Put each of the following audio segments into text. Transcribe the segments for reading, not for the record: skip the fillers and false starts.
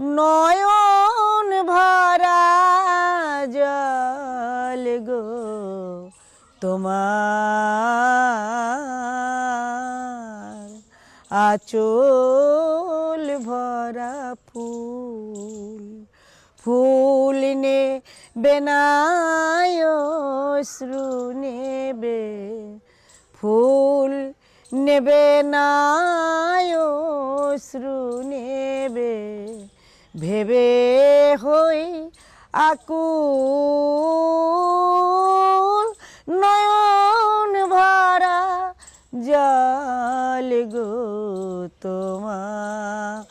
নয়ন ভরা জল গো তোমার, আঁচল ভরা ফুল, ফুল নেবে না অশ্রু নেবে, ফুল নেবে না অশ্রু নেবে, ভেবে হই আকুল। নয়ন ভরা জল গো তোমার,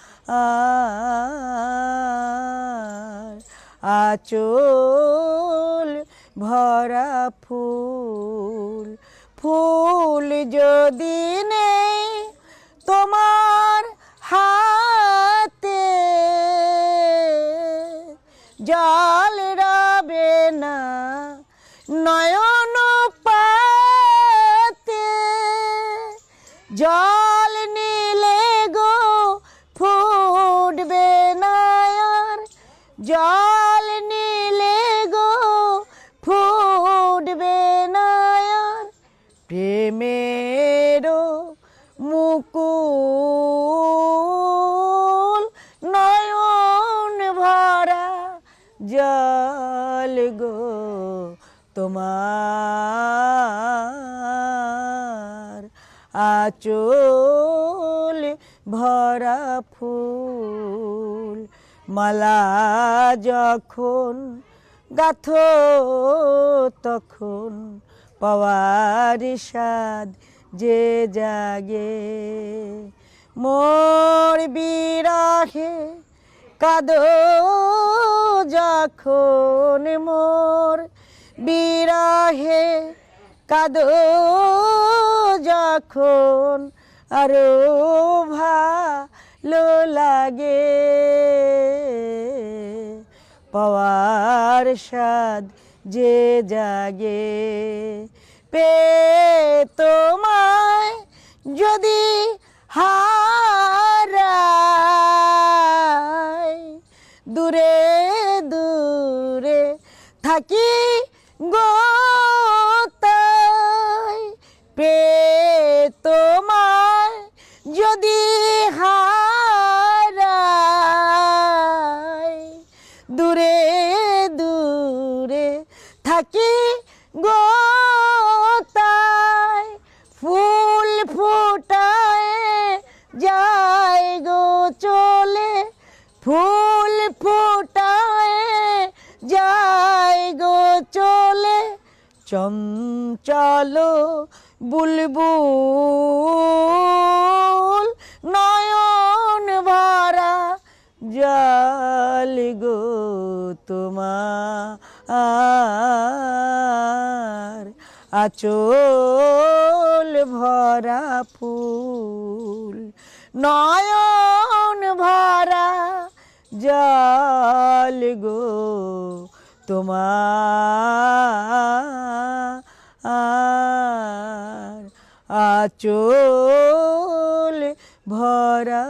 আঁচল ভরা ফুল, ফুল যদি নেই তোমার হাতে, জল রবে না নয়ন পাতে, জল নিলে গো ফুটবে না আর, জল নিলে গো ফুটবে না আর, প্রেমেরও মুকুল। নয়ন ভরা জল গো তোমার, আঁচল ভরা ফুল। মালা যখন গাথো তখন পাওয়ার স্বাদ যে জাগে, মোর বিরহে কাঁদো যখন, মোর বিরহে কাঁদো যখন, আরো ভালো লাগে পাওয়ার স্বাদ যে জাগে। পে তোমায় যদি হারাই, দূরে দূরে থাকি গো তাই, পে তোমায় যদি হারাই, দূরে দূরে থাকি গো তাই, ফুল ফুটায় যায় গো চলে, ফুল ফুটায় যায় গো চলে, চঞ্চল বুলবুল। নয়ন ভরা জল গো তোমার, আঁচল ভরা ফুল। নয়ন ভরা জল গো তোমার, আঁচল ভরা